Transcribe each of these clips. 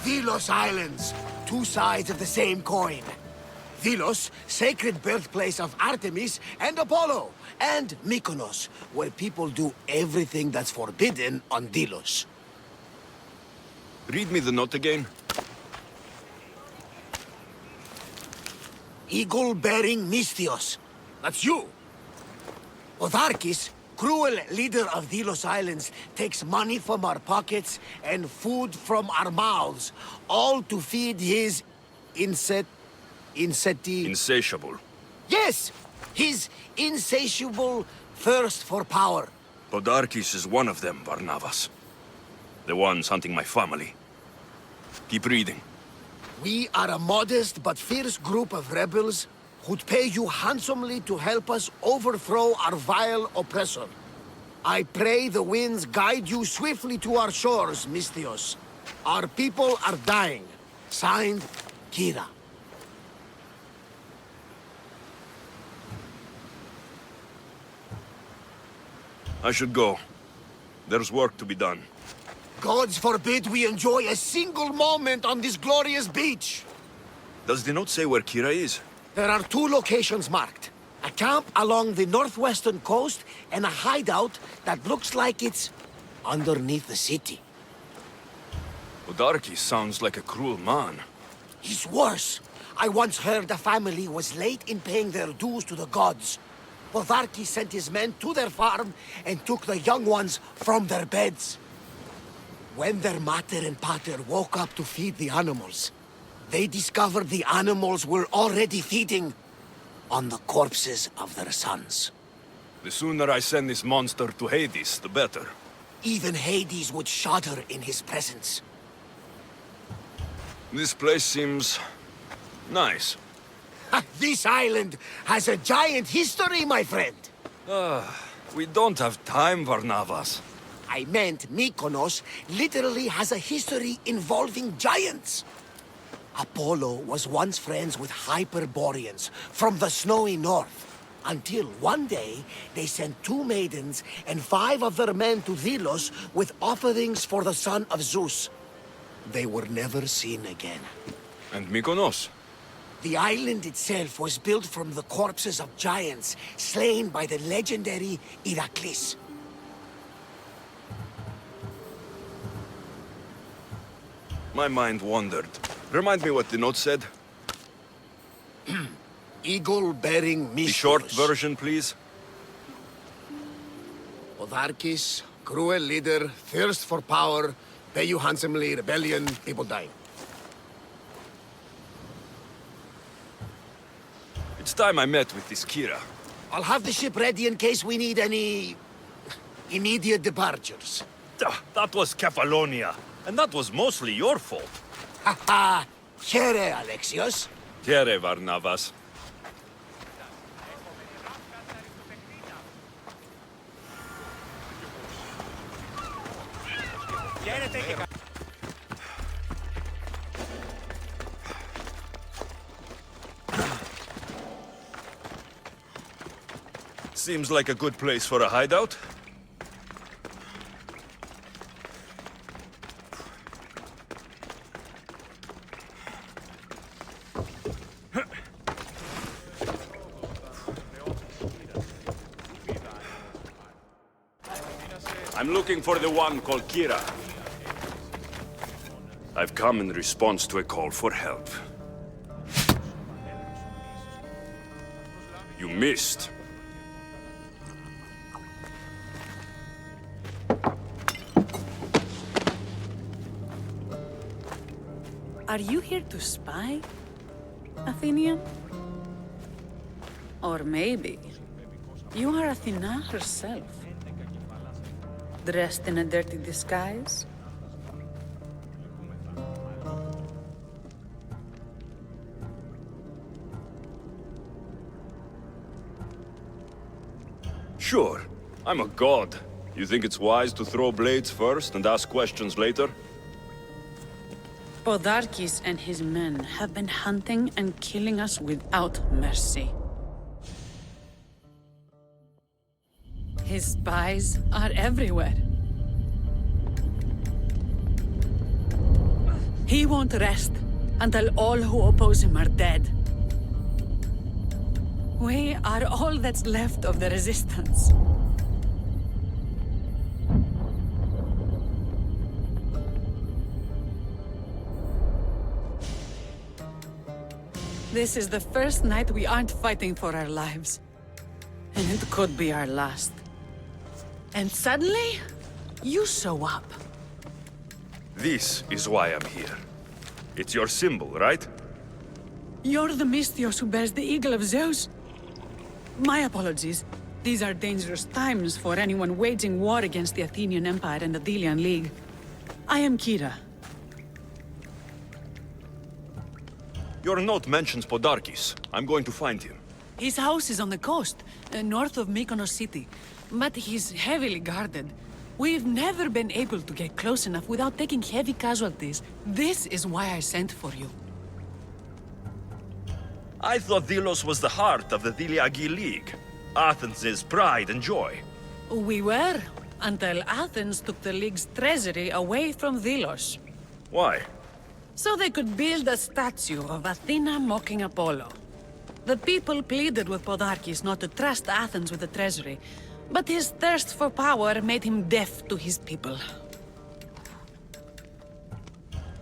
Delos Islands, two sides of the same coin. Delos, sacred birthplace of Artemis and Apollo, and Mykonos, where people do everything that's forbidden on Delos. Read me the note again. Eagle-bearing Misthios. That's you. Podarkes, cruel leader of Delos Islands, takes money from our pockets and food from our mouths, all to feed his Insatiable. Yes! His insatiable thirst for power. Podarkes is one of them, Barnabas. The ones hunting my family. Keep reading. We are a modest but fierce group of rebels who'd pay you handsomely to help us overthrow our vile oppressor. I pray the winds guide you swiftly to our shores, Misthios. Our people are dying. Signed, Kyra. I should go. There's work to be done. Gods forbid we enjoy a single moment on this glorious beach! Does the note say where Kyra is? There are two locations marked. A camp along the northwestern coast, and a hideout that looks like it's underneath the city. Podarkes sounds like a cruel man. He's worse. I once heard a family was late in paying their dues to the gods. Podarkes sent his men to their farm and took the young ones from their beds. When their mater and pater woke up to feed the animals, they discovered the animals were already feeding on the corpses of their sons. The sooner I send this monster to Hades, the better. Even Hades would shudder in his presence. This place seems nice. This island has a giant history, my friend. We don't have time, Barnabas. I meant Mykonos literally has a history involving giants. Apollo was once friends with Hyperboreans from the snowy north. Until one day, they sent 2 maidens and 5 of their men to Delos with offerings for the son of Zeus. They were never seen again. And Mykonos? The island itself was built from the corpses of giants slain by the legendary Heracles. My mind wandered. Remind me what the note said. Eagle-bearing Misthios. The short version, please. Podarkes, cruel leader, thirst for power, pay you handsomely, rebellion, people dying. It's time I met with this Kyra. I'll have the ship ready in case we need any immediate departures. That was Kefalonia, and that was mostly your fault. Ha ha! Here, Alexios. Here, Barnabas. Seems like a good place for a hideout. I'm looking for the one called Kyra. I've come in response to a call for help. You missed. Are you here to spy, Athenian? Or maybe you are Athena herself, dressed in a dirty disguise? Sure, I'm a god. You think it's wise to throw blades first and ask questions later? Podarkes and his men have been hunting and killing us without mercy. His spies are everywhere. He won't rest until all who oppose him are dead. We are all that's left of the resistance. This is the first night we aren't fighting for our lives. And it could be our last. And suddenly, you show up. This is why I'm here. It's your symbol, right? You're the Mystios who bears the eagle of Zeus? My apologies. These are dangerous times for anyone waging war against the Athenian Empire and the Delian League. I am Kyra. Your note mentions Podarkes. I'm going to find him. His house is on the coast, north of Mykonos city. But he's heavily guarded. We've never been able to get close enough without taking heavy casualties. This is why I sent for you. I thought Delos was the heart of the Deliagi League. Athens' pride and joy. We were, until Athens took the League's treasury away from Delos. Why? So they could build a statue of Athena mocking Apollo. The people pleaded with Podarkes not to trust Athens with the treasury, but his thirst for power made him deaf to his people.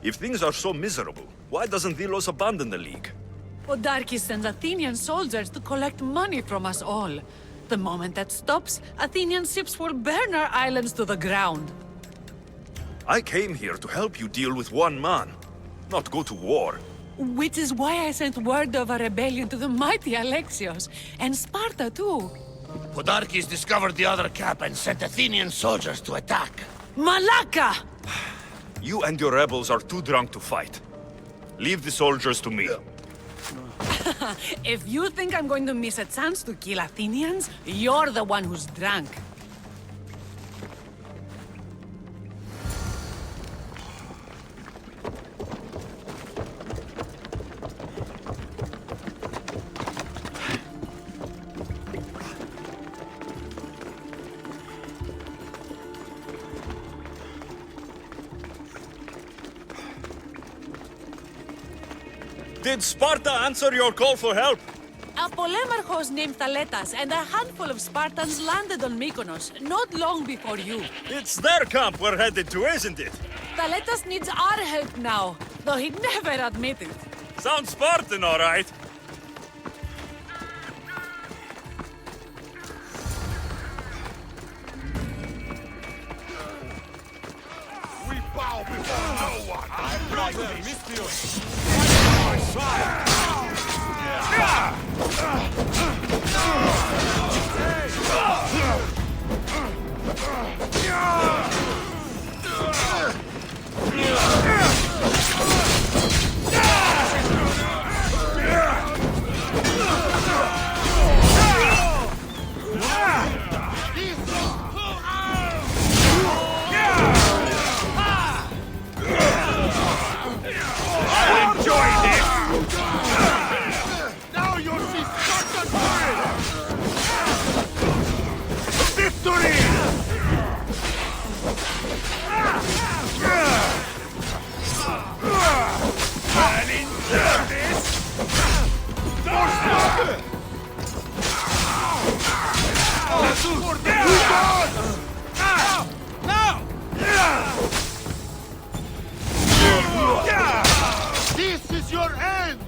If things are so miserable, why doesn't Delos abandon the League? Podarkes sends Athenian soldiers to collect money from us all. The moment that stops, Athenian ships will burn our islands to the ground. I came here to help you deal with one man, not go to war. Which is why I sent word of a rebellion to the mighty Alexios, and Sparta too. Podarkes discovered the other camp and sent Athenian soldiers to attack. Malaka! You and your rebels are too drunk to fight. Leave the soldiers to me. If you think I'm going to miss a chance to kill Athenians, you're the one who's drunk. Did Sparta answer your call for help? A polemarchos named Thaletas and a handful of Spartans landed on Mykonos, not long before you. It's their camp we're headed to, isn't it? Thaletas needs our help now, though he'd never admit it. Sounds Spartan, all right. We bow before no one. I'm right there, Mystios. Now you'll see Spartan victory! And injustice! This is your end!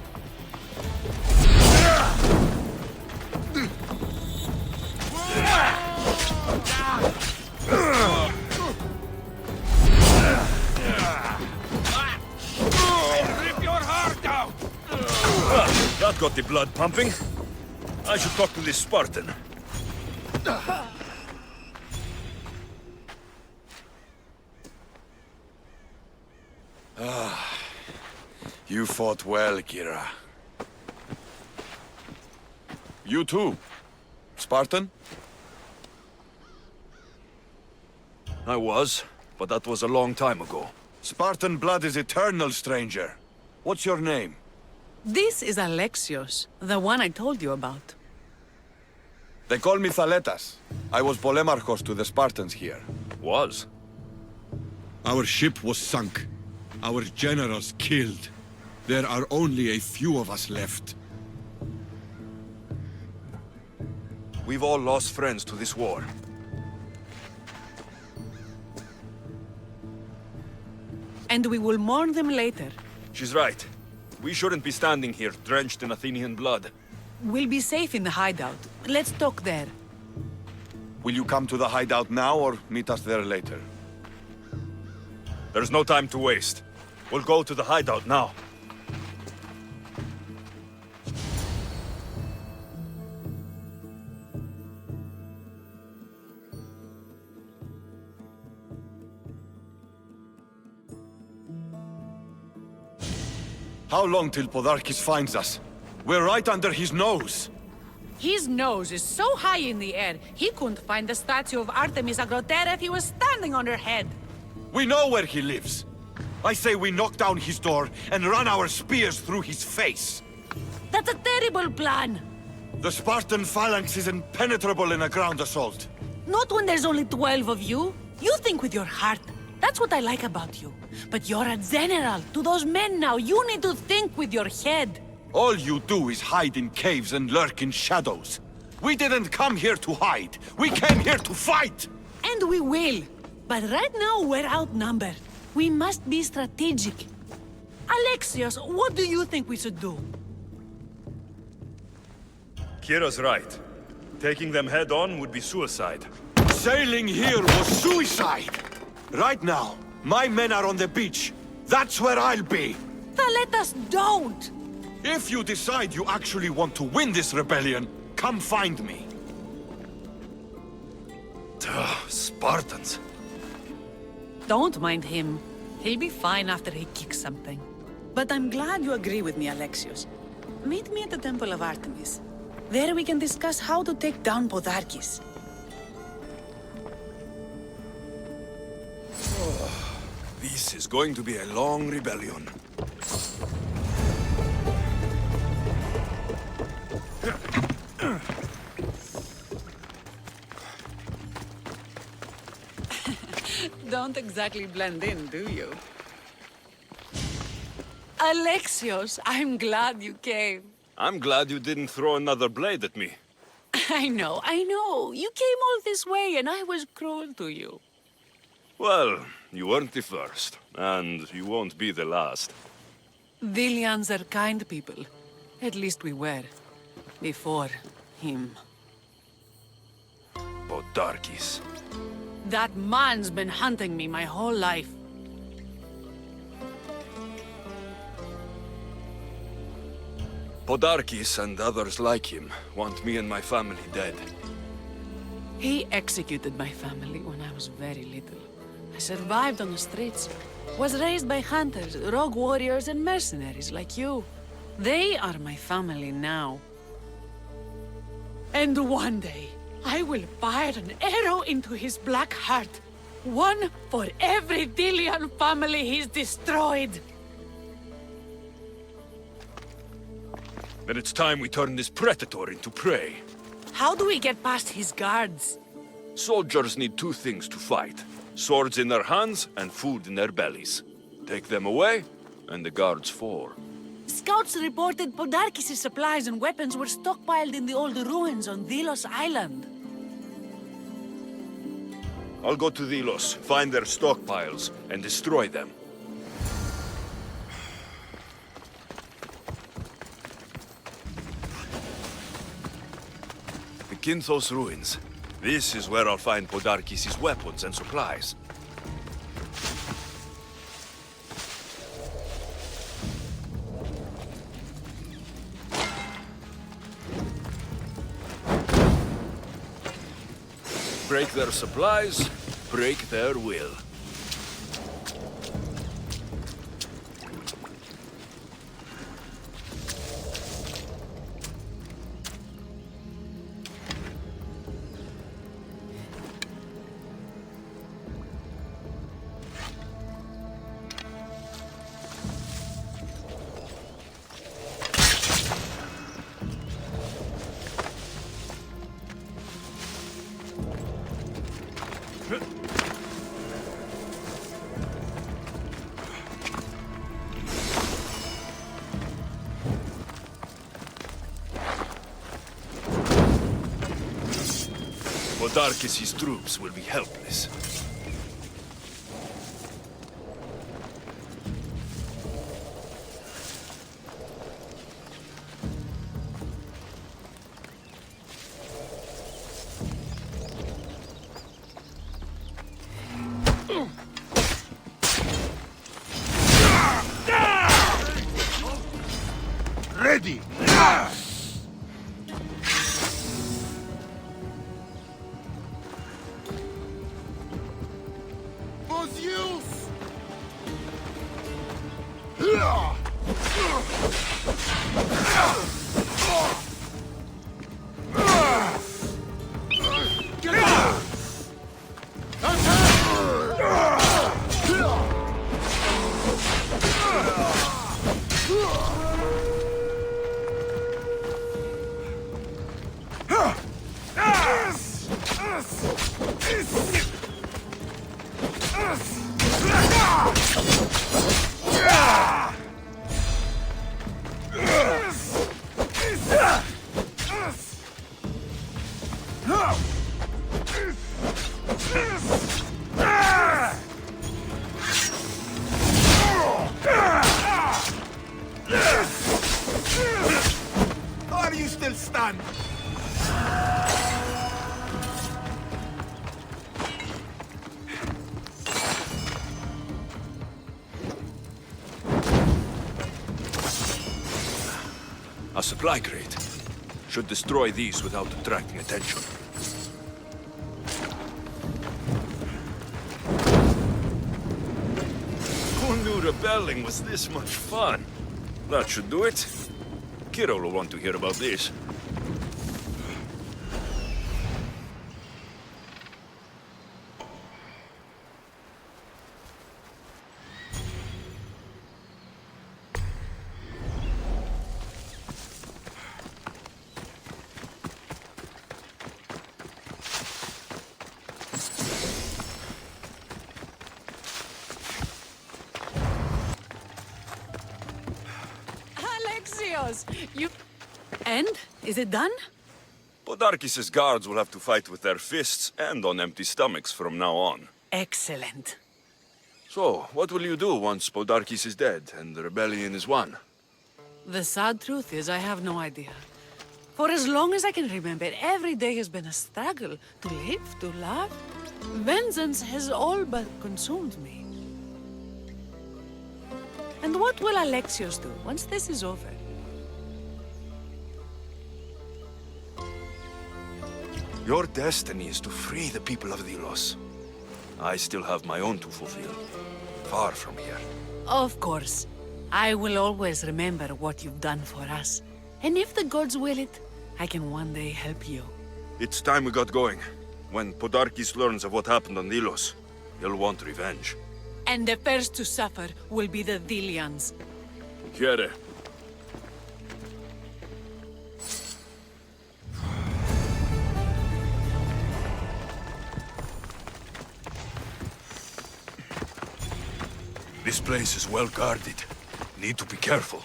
Rip your heart out! That got the blood pumping. I should talk to this Spartan. You fought well, Kyra. You too, Spartan? I was, but that was a long time ago. Spartan blood is eternal, stranger. What's your name? This is Alexios, the one I told you about. They call me Thaletas. I was polemarchos to the Spartans here. Was? Our ship was sunk. Our generals killed. There are only a few of us left. We've all lost friends to this war. And we will mourn them later. She's right. We shouldn't be standing here, drenched in Athenian blood. We'll be safe in the hideout. Let's talk there. Will you come to the hideout now, or meet us there later? There's no time to waste. We'll go to the hideout now. How long till Podarkes finds us? We're right under his nose. His nose is so high in the air, he couldn't find the statue of Artemis Agrotera if he was standing on her head. We know where he lives. I say we knock down his door and run our spears through his face. That's a terrible plan. The Spartan phalanx is impenetrable in a ground assault. Not when there's only 12 of you. You think with your heart. That's what I like about you. But you're a general. To those men now, you need to think with your head. All you do is hide in caves and lurk in shadows. We didn't come here to hide. We came here to fight! And we will. But right now, we're outnumbered. We must be strategic. Alexios, what do you think we should do? Kyra's right. Taking them head on would be suicide. Sailing here was suicide! Right now, my men are on the beach. That's where I'll be. Then let us don't! If you decide you actually want to win this rebellion, come find me. Spartans. Don't mind him. He'll be fine after he kicks something. But I'm glad you agree with me, Alexios. Meet me at the Temple of Artemis. There we can discuss how to take down Podarkes. This is going to be a long rebellion. Don't exactly blend in, do you? Alexios, I'm glad you came. I'm glad you didn't throw another blade at me. I know. You came all this way and I was cruel to you. Well, you weren't the first, and you won't be the last. Dilians are kind people. At least we were. Before him. Podarkes. That man's been hunting me my whole life. Podarkes and others like him want me and my family dead. He executed my family when I was very little. I survived on the streets. Was raised by hunters, rogue warriors, and mercenaries like you. They are my family now. And one day, I will fire an arrow into his black heart. One for every Dilian family he's destroyed. Then it's time we turn this predator into prey. How do we get past his guards? Soldiers need two things to fight. Swords in their hands and food in their bellies. Take them away, and the guards fall. Scouts reported Podarkes' supplies and weapons were stockpiled in the old ruins on Delos Island. I'll go to Delos, find their stockpiles, and destroy them. The Kinthos ruins. This is where I'll find Podarkes' weapons and supplies. Break their supplies, break their will. Podarkes' troops will be helpless. Ready! Was use! Get out! Are you still stunned? A supply crate. Should destroy these without attracting attention. Who knew rebelling was this much fun? That should do it. Kyra will want to hear about this. Alexios, you... And? Is it done? Podarkes' guards will have to fight with their fists and on empty stomachs from now on. Excellent. So, what will you do once Podarkes is dead and the rebellion is won? The sad truth is I have no idea. For as long as I can remember, every day has been a struggle to live, to love. Vengeance has all but consumed me. And what will Alexios do once this is over? Your destiny is to free the people of Delos. I still have my own to fulfill. Far from here. Of course. I will always remember what you've done for us. And if the gods will it, I can one day help you. It's time we got going. When Podarkes learns of what happened on Delos, he'll want revenge. And the first to suffer will be the Delians. Kyra. This place is well guarded. Need to be careful.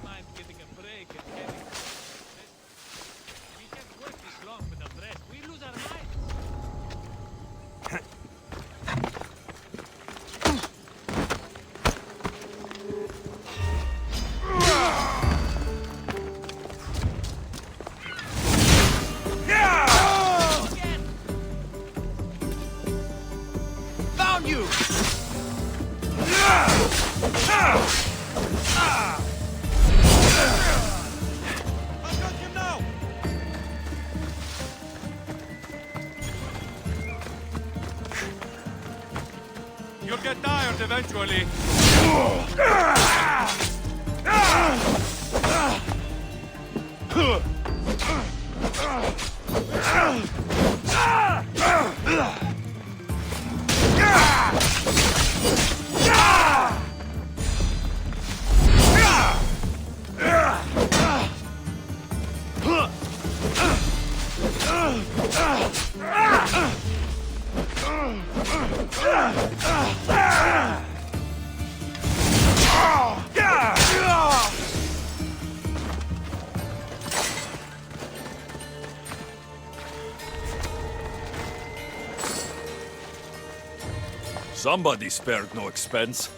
Mind getting a break and getting... We can't work this long with the bread. We lose our minds. Found you! I've got him now! You'll get tired eventually. Somebody spared no expense.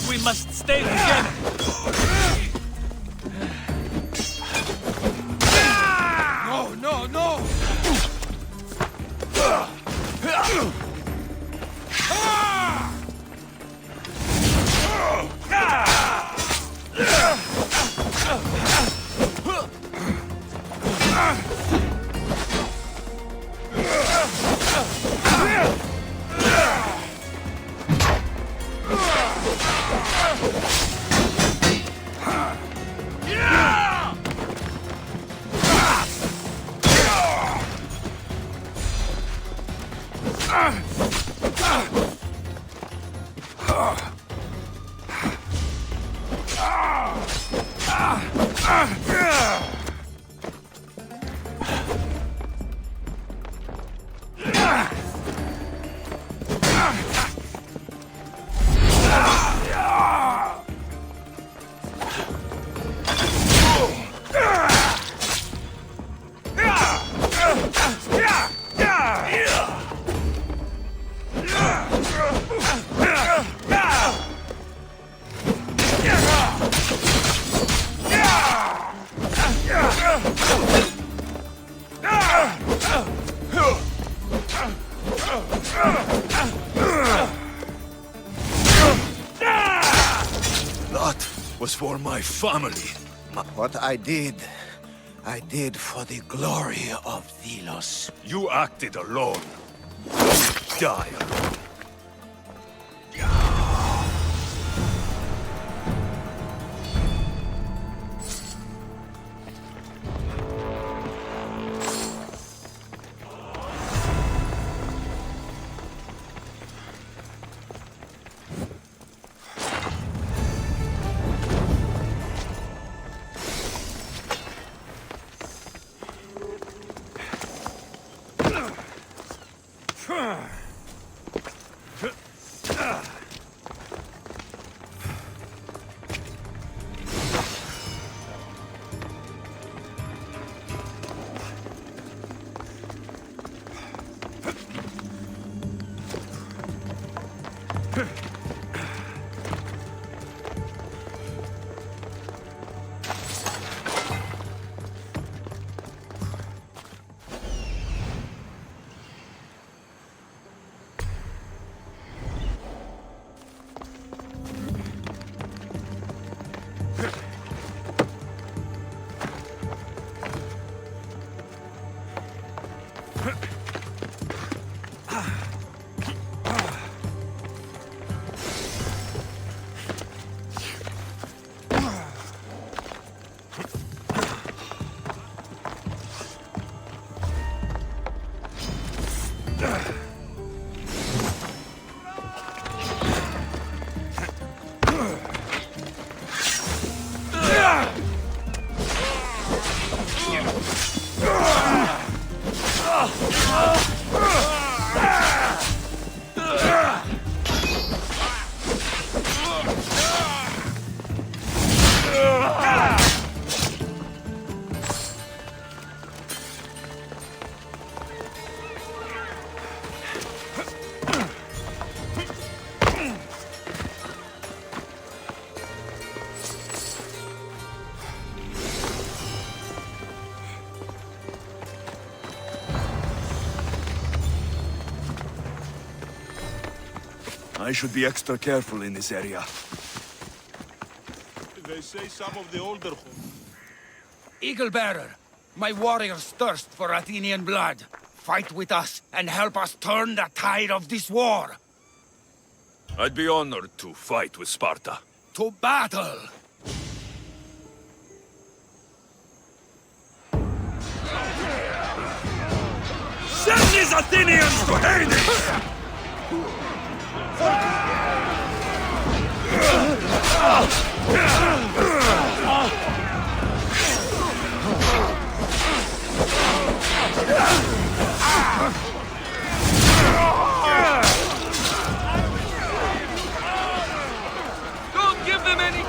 We must stay together. No, no, no! Was for my family. What I did for the glory of Delos. You acted alone. Die alone. I should be extra careful in this area. They say some of the older... Eagle Bearer, my warriors thirst for Athenian blood. Fight with us and help us turn the tide of this war. I'd be honored to fight with Sparta. To battle! Send these Athenians to Hades! Don't give them any...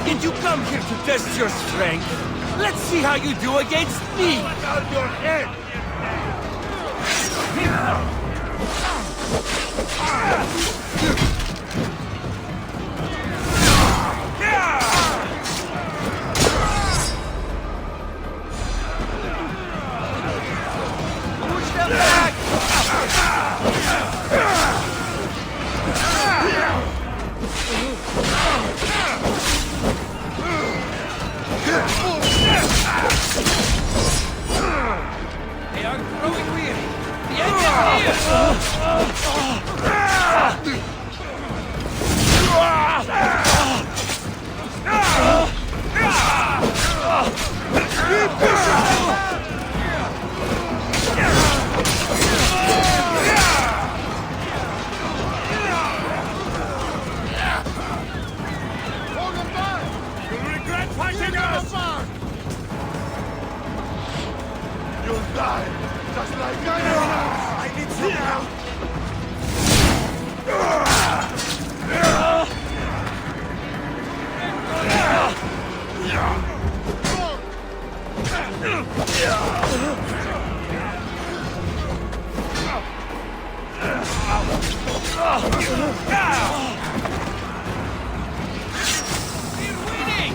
Did you come here to test your strength? Let's see how you do against me! Out your head! Push them back! They are growing weary. The end is Hold them back! You'll regret fighting us! You'll die, just like anyone else! I need some help! We're winning!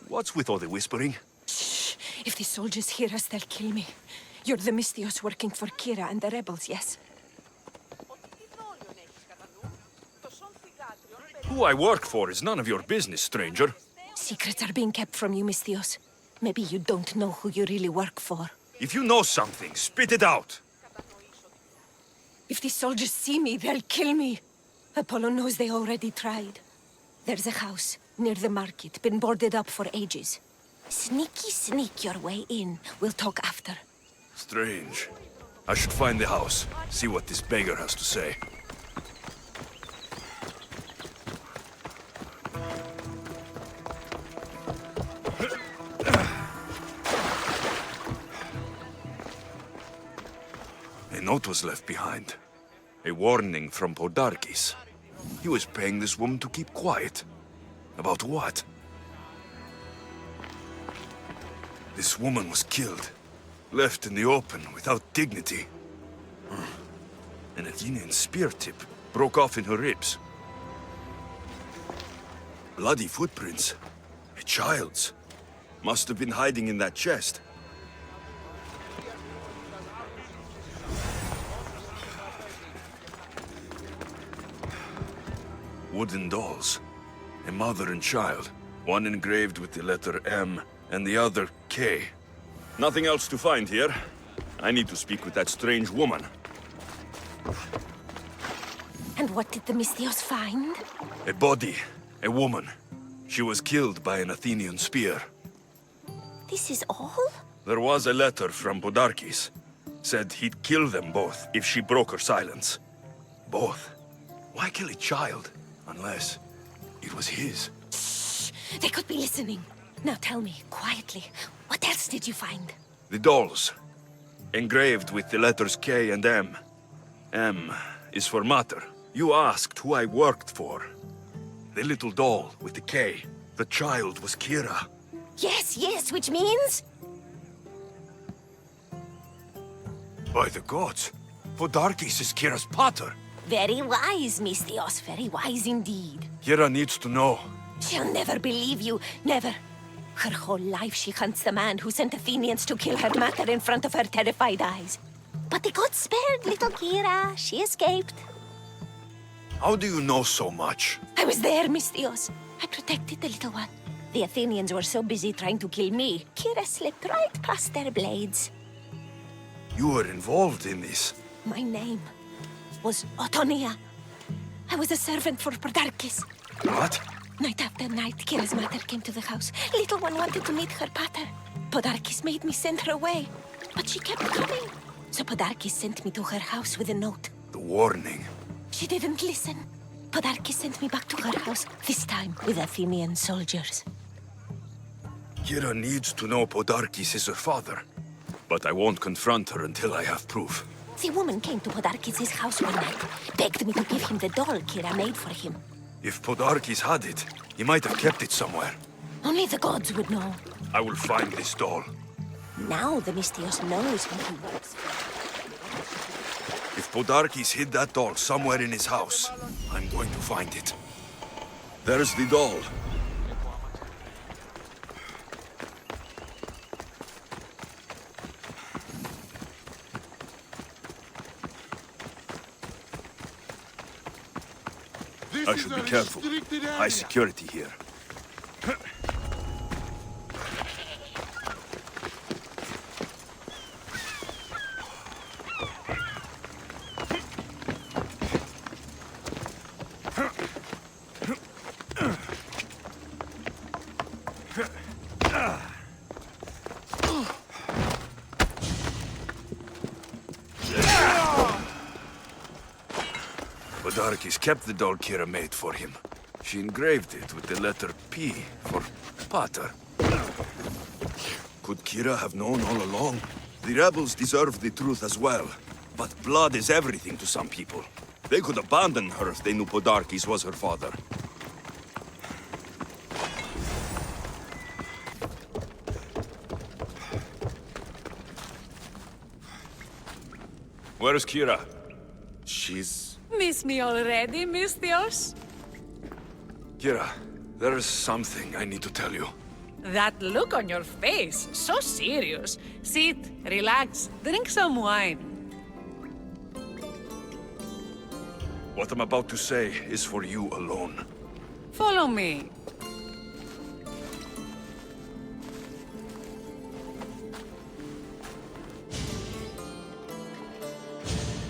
What's with all the whispering? Shh! If the soldiers hear us, they'll kill me. You're the Mystios working for Kyra and the rebels, yes? Who I work for is none of your business, stranger. Secrets are being kept from you, Mystios. Maybe you don't know who you really work for. If you know something, spit it out. If the soldiers see me, they'll kill me. Apollo knows they already tried. There's a house near the market, been boarded up for ages. Sneak your way in. We'll talk after. Strange. I should find the house, see what this beggar has to say. A note was left behind. A warning from Podarkes. He was paying this woman to keep quiet. About what? This woman was killed. Left in the open without dignity. An Athenian spear tip broke off in her ribs. Bloody footprints. A child's. Must have been hiding in that chest. Wooden dolls. A mother and child. One engraved with the letter M and the other K. Nothing else to find here. I need to speak with that strange woman. And what did the Mystios find? A body. A woman. She was killed by an Athenian spear. This is all? There was a letter from Podarkes. Said he'd kill them both if she broke her silence. Both? Why kill a child? Unless it was his. Shh! They could be listening. Now tell me, quietly, what else did you find? The dolls. Engraved with the letters K and M. M is for mater. You asked who I worked for. The little doll with the K. The child was Kyra. Yes, which means? By the gods, Podarkes is Kyra's pater. Very wise, Mystios, very wise indeed. Kyra needs to know. She'll never believe you, never. Her whole life she hunts the man who sent Athenians to kill her mater in front of her terrified eyes. But the gods spared little Kyra. She escaped. How do you know so much? I was there, Mystios. I protected the little one. The Athenians were so busy trying to kill me, Kyra slipped right past their blades. You were involved in this. My name was Otonia. I was a servant for Podarkes. What? Night after night, Kyra's mother came to the house. Little one wanted to meet her pater. Podarkes made me send her away, but she kept coming. So Podarkes sent me to her house with a note. The warning. She didn't listen. Podarkes sent me back to her house, this time with Athenian soldiers. Kyra needs to know Podarkes is her father. But I won't confront her until I have proof. The woman came to Podarkes' house one night, begged me to give him the doll Kyra made for him. If Podarkes had it, he might have kept it somewhere. Only the gods would know. I will find this doll. Now the Mystios knows who he works for. If Podarkes hid that doll somewhere in his house, I'm going to find it. There's the doll. I should be careful. High security here. Podarkes kept the doll Kyra made for him. She engraved it with the letter P for pater. Could Kyra have known all along? The rebels deserve the truth as well. But blood is everything to some people. They could abandon her if they knew Podarkes was her father. Where's Kyra? She's... Miss me already, Mystios? Kyra, There's something I need to tell you. That look on your face, so serious. Sit, relax, drink some wine. What I'm about to say is for you alone. Follow me.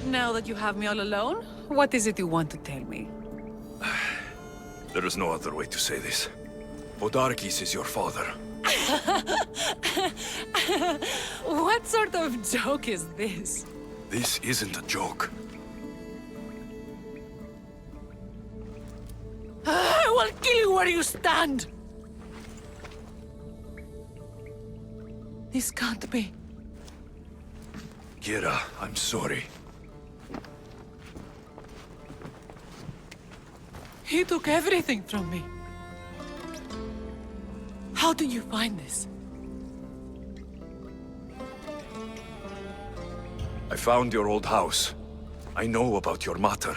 Now that you have me all alone, what is it you want to tell me? There is no other way to say this. Podarkes is your father. What sort of joke is this? This isn't a joke. I will kill you where you stand! This can't be. Kyra, I'm sorry. He took everything from me. How did you find this? I found your old house. I know about your mother.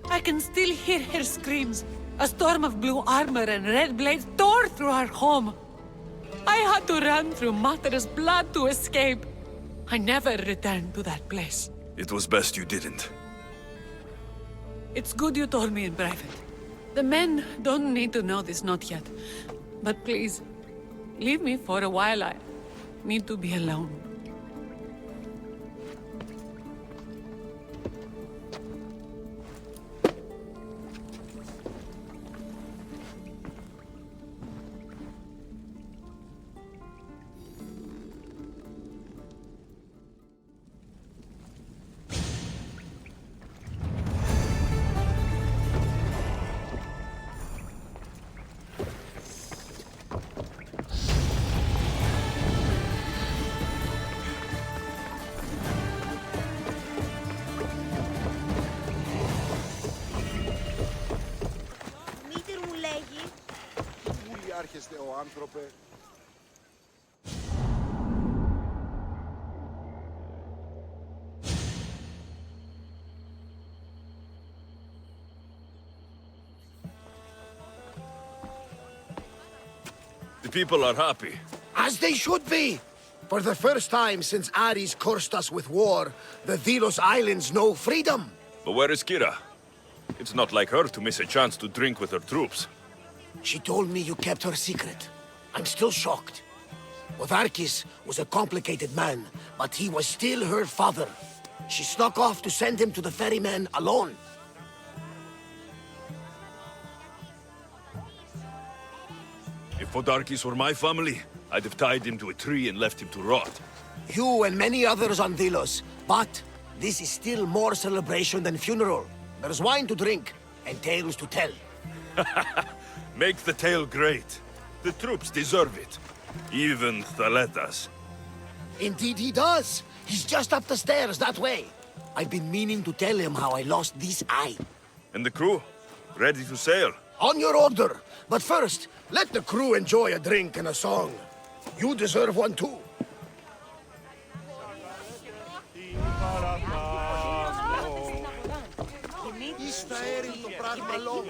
I can still hear her screams. A storm of blue armor and red blades tore through our home. I had to run through Mater's blood to escape. I never returned to that place. It was best you didn't. It's good you told me in private. The men don't need to know this, not yet. But please, leave me for a while. I need to be alone. Άρχεστε ο άνθρωπε. The people are happy. As they should be! For the first time since Ares cursed us with war, the Delos Islands know freedom! But where is Kyra? It's not like her to miss a chance to drink with her troops. She told me you kept her secret. I'm still shocked. Podarkes was a complicated man, but he was still her father. She snuck off to send him to the ferryman alone. If Podarkes were my family, I'd have tied him to a tree and left him to rot. You and many others on Delos, but this is still more celebration than funeral. There's wine to drink, and tales to tell. Make the tale great. The troops deserve it. Even Thaletas. Indeed he does. He's just up the stairs that way. I've been meaning to tell him how I lost this eye. And the crew? Ready to sail? On your order. But first, let the crew enjoy a drink and a song. You deserve one too. Είστε αέρι το πράγμα λόγο.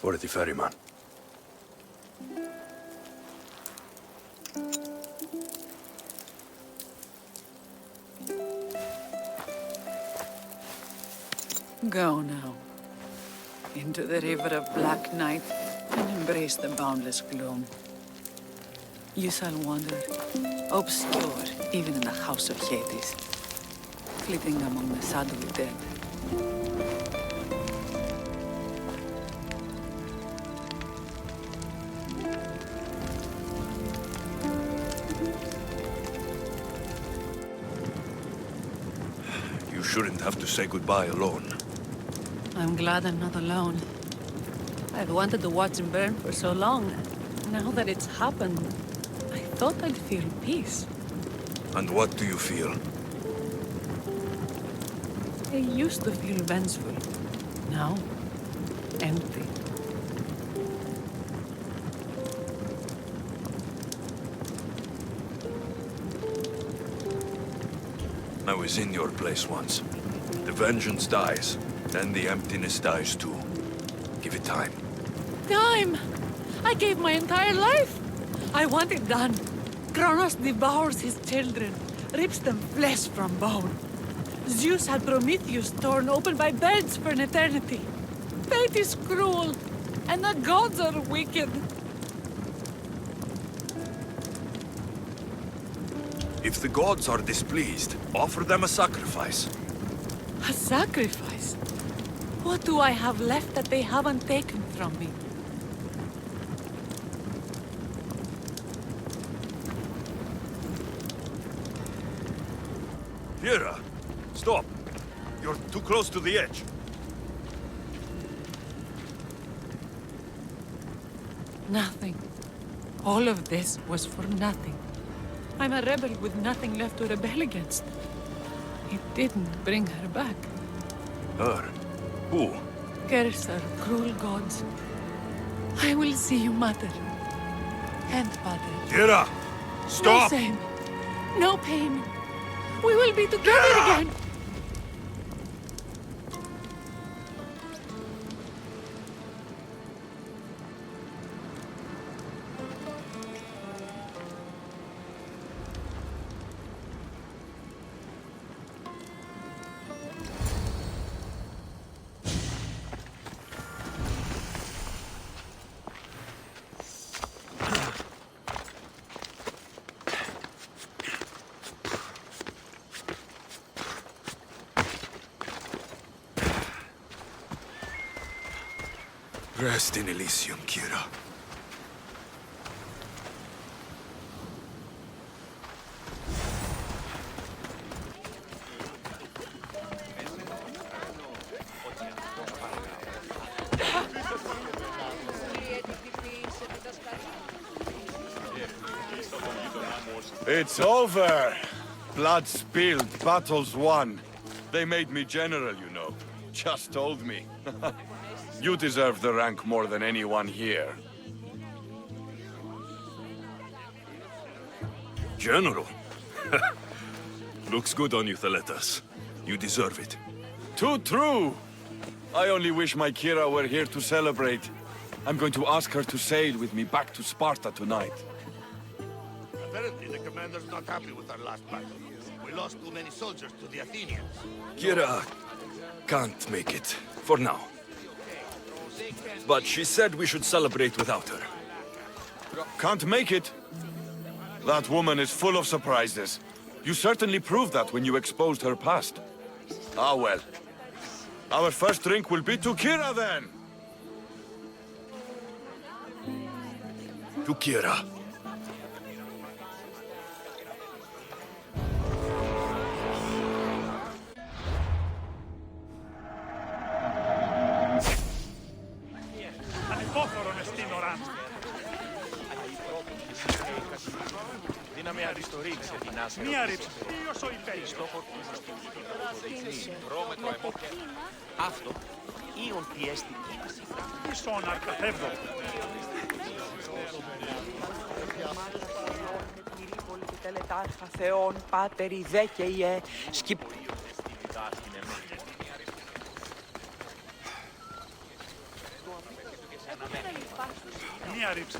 For the ferryman. Go now. Into the river of black night and embrace the boundless gloom. You shall wander, obscure even in the house of Hades, flitting among the shadowy dead. You shouldn't have to say goodbye alone. I'm glad I'm not alone. I've wanted to watch him burn for so long. Now that it's happened, I thought I'd feel peace. And what do you feel? I used to feel vengeful. Now, empty. I was in your place once. The vengeance dies, then the emptiness dies too. Give it time. Time! I gave my entire life! I want it done. Kronos devours his children, rips them flesh from bone. Zeus had Prometheus torn open by birds for an eternity. Fate is cruel, and the gods are wicked. If the gods are displeased, offer them a sacrifice. A sacrifice? What do I have left that they haven't taken from me? Kyra, stop! You're too close to the edge. Nothing. All of this was for nothing. I'm a rebel with nothing left to rebel against. It didn't bring her back. Her? Who? Curse her cruel gods. I will see you, mother. And father. Kyra! Stop! No shame. No pain. We will be together again. Rest in Elysium, Kyra. It's over! Blood spilled, battles won. They made me general, you know. Just told me. You deserve the rank more than anyone here. General? Looks good on you, Theletas. You deserve it. Too true! I only wish my Kyra were here to celebrate. I'm going to ask her to sail with me back to Sparta tonight. Apparently, the commander's not happy with our last battle. We lost too many soldiers to the Athenians. Kyra can't make it, for now. But she said we should celebrate without her. Can't make it? That woman is full of surprises. You certainly proved that when you exposed her past. Ah well. Our first drink will be to Kyra then! To Kyra. Μία ρήψη. Όσο υπέροχο. Αυτό ήον πιέστηκε. Στον αρκαθεύδο. Τελετάρχα Θεόν, Πάτερ, Ιδέ και Ιε, σκυπ... Μία ρήψη.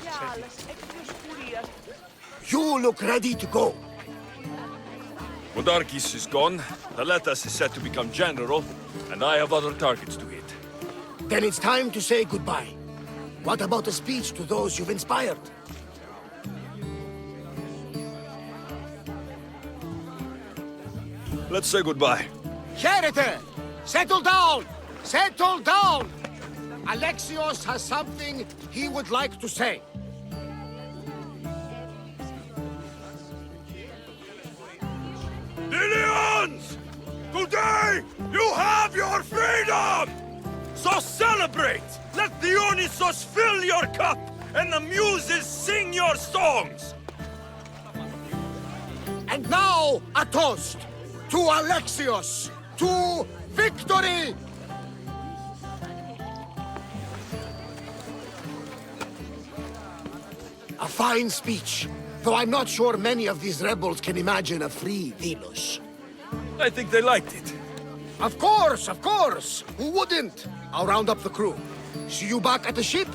You look ready to go. Podarkes is gone, Theletas is set to become general, and I have other targets to hit. Then it's time to say goodbye. What about a speech to those you've inspired? Let's say goodbye. Charity! Settle down! Settle down! Alexios has something he would like to say. Ilians! Today, you have your freedom! So celebrate! Let the Dionysos fill your cup, and the muses sing your songs! And now, a toast to Alexios, to victory! A fine speech, though I'm not sure many of these rebels can imagine a free Delos. I think they liked it. Of course, of course! Who wouldn't? I'll round up the crew. See you back at the ship?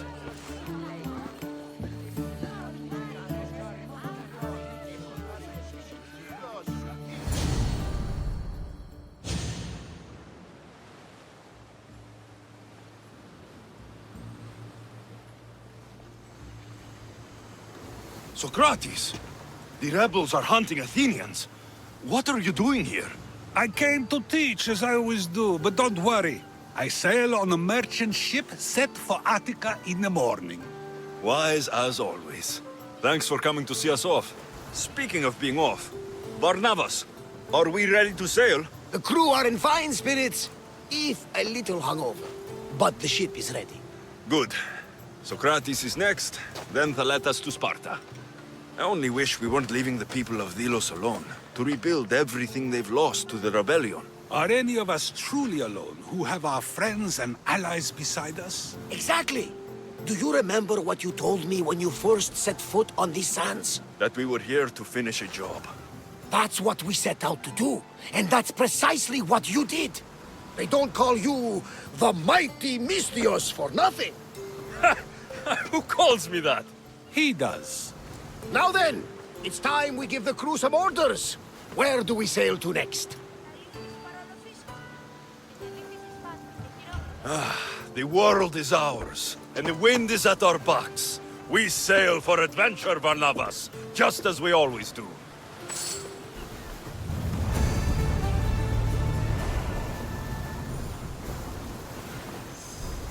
Sokrates! The rebels are hunting Athenians. What are you doing here? I came to teach, as I always do, but don't worry. I sail on a merchant ship set for Attica in the morning. Wise as always. Thanks for coming to see us off. Speaking of being off, Barnabas, are we ready to sail? The crew are in fine spirits, if a little hungover. But the ship is ready. Good. Sokrates is next, then Thaletas to Sparta. I only wish we weren't leaving the people of Delos alone, to rebuild everything they've lost to the rebellion. Are any of us truly alone, who have our friends and allies beside us? Exactly! Do you remember what you told me when you first set foot on these sands? That we were here to finish a job. That's what we set out to do, and that's precisely what you did. They don't call you the mighty Mystios for nothing. Who calls me that? He does. Now then, it's time we give the crew some orders. Where do we sail to next? The world is ours, and the wind is at our backs. We sail for adventure, Barnabas, just as we always do.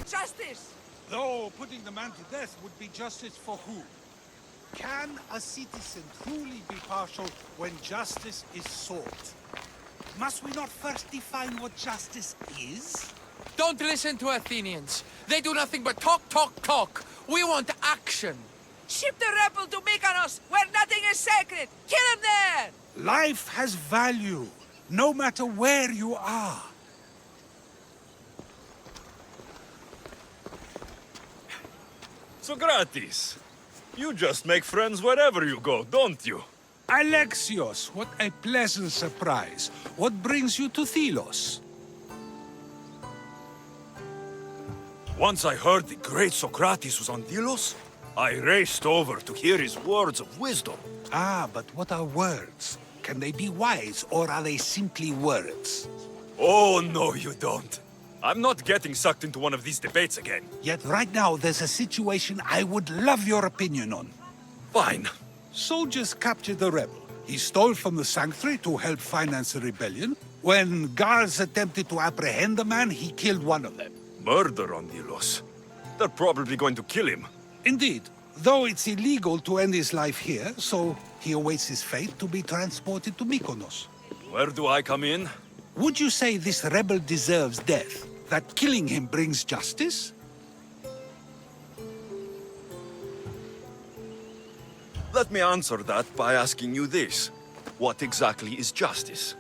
Justice! Though putting the man to death would be justice for who? Can a citizen truly be partial when justice is sought? Must we not first define what justice is? Don't listen to Athenians. They do nothing but talk, talk, talk. We want action. Ship the rebel to Mykonos, where nothing is sacred! Kill him there! Life has value, no matter where you are. Sokrates, you just make friends wherever you go, don't you? Alexios, what a pleasant surprise. What brings you to Delos? Once I heard the great Sokrates was on Delos, I raced over to hear his words of wisdom. Ah, but what are words? Can they be wise, or are they simply words? Oh, no, you don't. I'm not getting sucked into one of these debates again. Yet right now, there's a situation I would love your opinion on. Fine. Soldiers captured the rebel. He stole from the sanctuary to help finance the rebellion. When guards attempted to apprehend the man, he killed one of them. Murder on Delos. They're probably going to kill him. Indeed, though it's illegal to end his life here, so he awaits his fate to be transported to Mykonos. Where do I come in? Would you say this rebel deserves death? That killing him brings justice? Let me answer that by asking you this. What exactly is justice?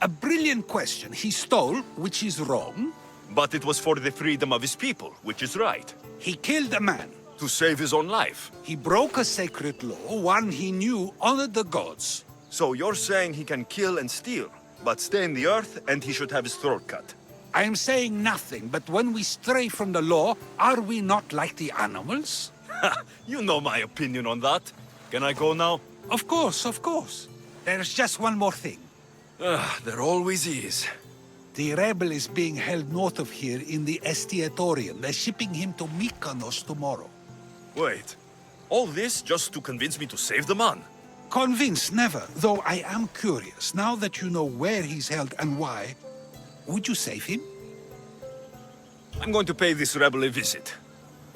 A brilliant question. He stole, which is wrong. But it was for the freedom of his people, which is right. He killed a man. To save his own life. He broke a sacred law, one he knew honored the gods. So you're saying he can kill and steal, but stay in the earth and he should have his throat cut? I am saying nothing, but when we stray from the law, are we not like the animals? You know my opinion on that. Can I go now? Of course, of course. There's just one more thing. There always is. The rebel is being held north of here in the Estiatorium. They're shipping him to Mykonos tomorrow. Wait. All this just to convince me to save the man? Convinced, never. Though I am curious. Now that you know where he's held and why, would you save him? I'm going to pay this rebel a visit.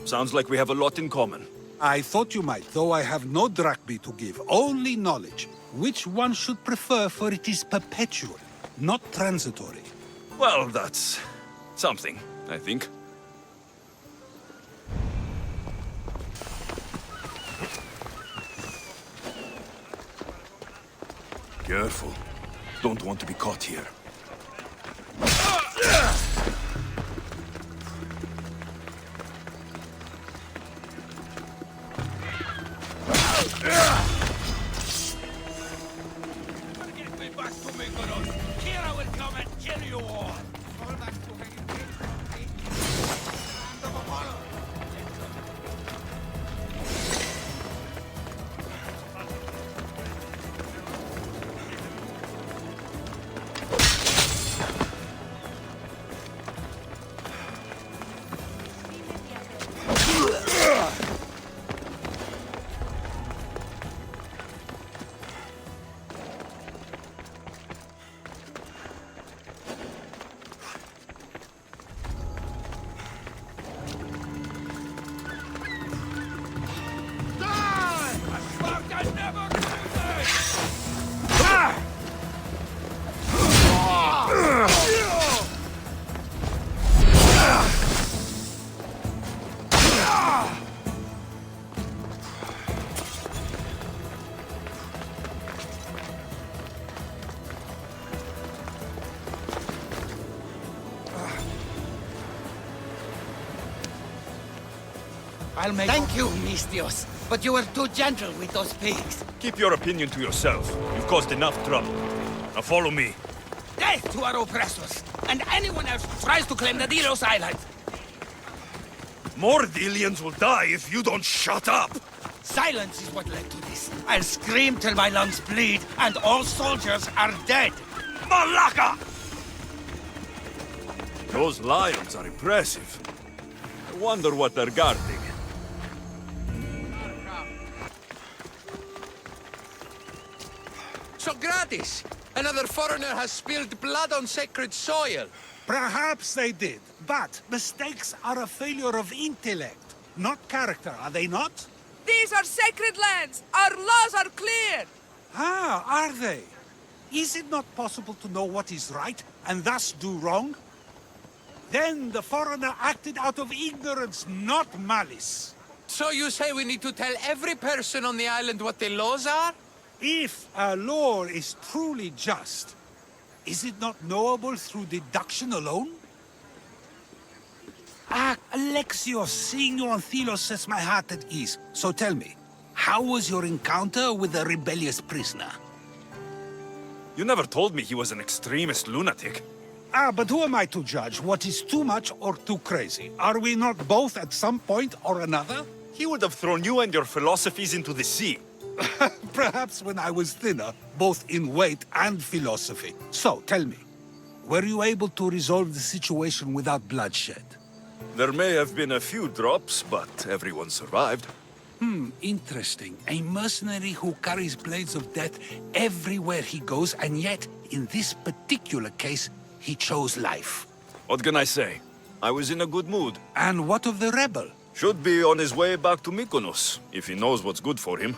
Sounds like we have a lot in common. I thought you might, though I have no drachmae to give, only knowledge. Which one should prefer, for it is perpetual, not transitory. Well, that's something, I think. Careful. Don't want to be caught here. Get me back to Mykonos! all. Fall back to where you came from, eh? Land of Apollo. I'll make... Thank you, Mistios. But you were too gentle with those pigs. Keep your opinion to yourself. You've caused enough trouble. Now follow me. Death to our oppressors, and anyone else who tries to claim the Delos Island. More Delians will die if you don't shut up! Silence is what led to this. I'll scream till my lungs bleed, and all soldiers are dead. Malaka! Those lions are impressive. I wonder what they're guarding. Sokrates! Another foreigner has spilled blood on sacred soil. Perhaps they did, but mistakes are a failure of intellect, not character, are they not? These are sacred lands! Our laws are clear! Ah, are they? Is it not possible to know what is right, and thus do wrong? Then the foreigner acted out of ignorance, not malice. So you say we need to tell every person on the island what the laws are? If a law is truly just, is it not knowable through deduction alone? Ah, Alexios, seeing you on Thelos sets my heart at ease. So tell me, how was your encounter with the rebellious prisoner? You never told me he was an extremist lunatic. Ah, but who am I to judge what is too much or too crazy? Are we not both at some point or another? He would have thrown you and your philosophies into the sea. Perhaps when I was thinner, both in weight and philosophy. So, tell me, were you able to resolve the situation without bloodshed? There may have been a few drops, but everyone survived. Interesting. A mercenary who carries blades of death everywhere he goes, and yet, in this particular case, he chose life. What can I say? I was in a good mood. And what of the rebel? Should be on his way back to Mykonos, if he knows what's good for him.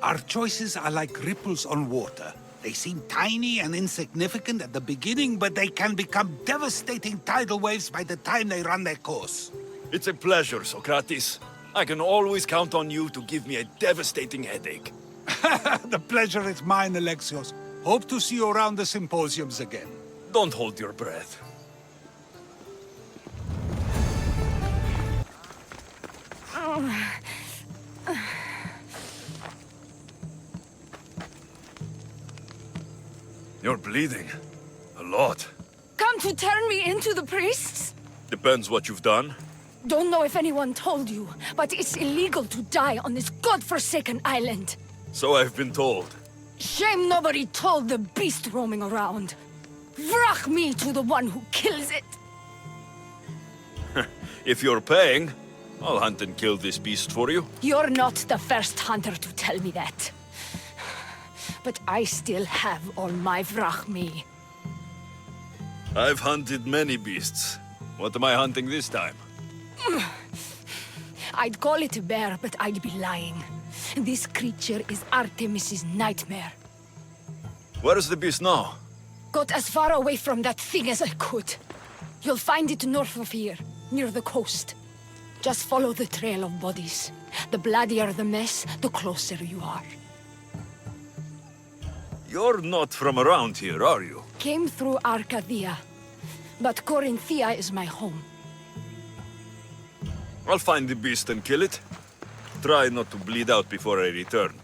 Our choices are like ripples on water. They seem tiny and insignificant at the beginning, but they can become devastating tidal waves by the time they run their course. It's a pleasure, Sokrates. I can always count on you to give me a devastating headache. The pleasure is mine, Alexios. Hope to see you around the symposiums again. Don't hold your breath. You're bleeding. A lot. Come to turn me into the priests? Depends what you've done. Don't know if anyone told you, but it's illegal to die on this godforsaken island. So I've been told. Shame nobody told the beast roaming around. Vrach me to the one who kills it. If you're paying, I'll hunt and kill this beast for you. You're not the first hunter to tell me that. But I still have all my vrachmi. I've hunted many beasts. What am I hunting this time? I'd call it a bear, but I'd be lying. This creature is Artemis's nightmare. Where is the beast now? Got as far away from that thing as I could. You'll find it north of here, near the coast. Just follow the trail of bodies. The bloodier the mess, the closer you are. You're not from around here, are you? Came through Arkadia, but Corinthia is my home. I'll find the beast and kill it. Try not to bleed out before I return.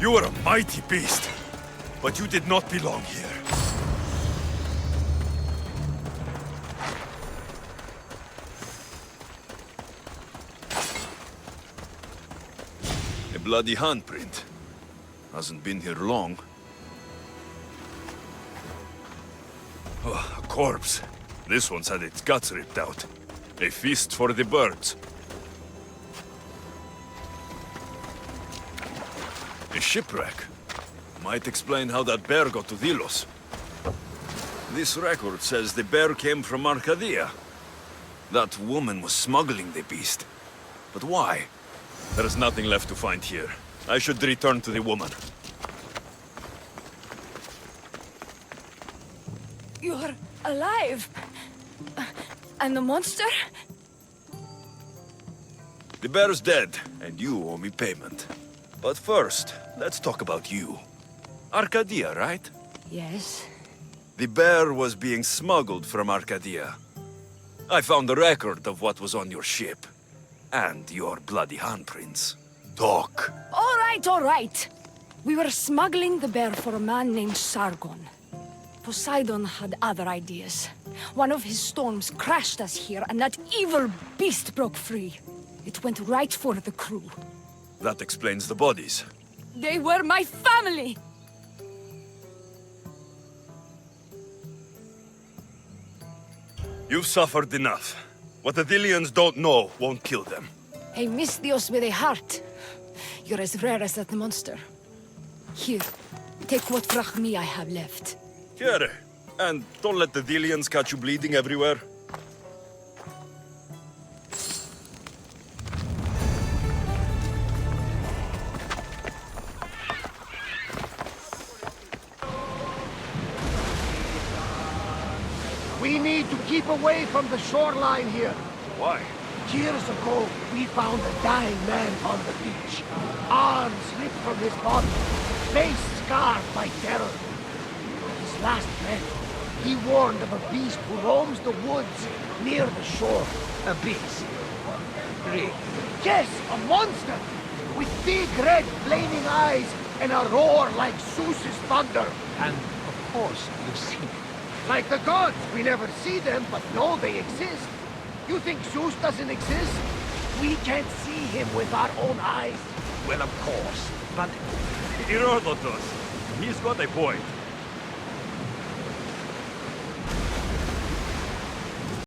You are a mighty beast, but you did not belong here. A bloody handprint. Hasn't been here long. Oh, a corpse. This one's had its guts ripped out. A feast for the birds. A shipwreck. Might explain how that bear got to Delos. This record says the bear came from Arkadia. That woman was smuggling the beast. But why? There is nothing left to find here. I should return to the woman. You're alive. And the monster? The bear's dead, and you owe me payment. But first, let's talk about you. Arkadia, right? Yes. The bear was being smuggled from Arkadia. I found a record of what was on your ship. And your bloody handprints. Talk. All right. We were smuggling the bear for a man named Sargon. Poseidon had other ideas. One of his storms crashed us here, and that evil beast broke free. It went right for the crew. That explains the bodies. They were my family! You've suffered enough. What the Dilians don't know won't kill them. A Misthios with a heart. You're as rare as that monster. Here, take what drachmi I have left. Here. And don't let the Dilians catch you bleeding everywhere. We need to keep away from the shoreline here. Why? Years ago, we found a dying man on the beach. Arms ripped from his body, face scarred by terror. His last breath, he warned of a beast who roams the woods near the shore. A beast? Really? Yes, a monster! With big red flaming eyes and a roar like Zeus's thunder. And of course, you've seen it. Like the gods, we never see them, but know they exist. You think Zeus doesn't exist? We can't see him with our own eyes. Well, of course, but... Herodotus, he's got a point.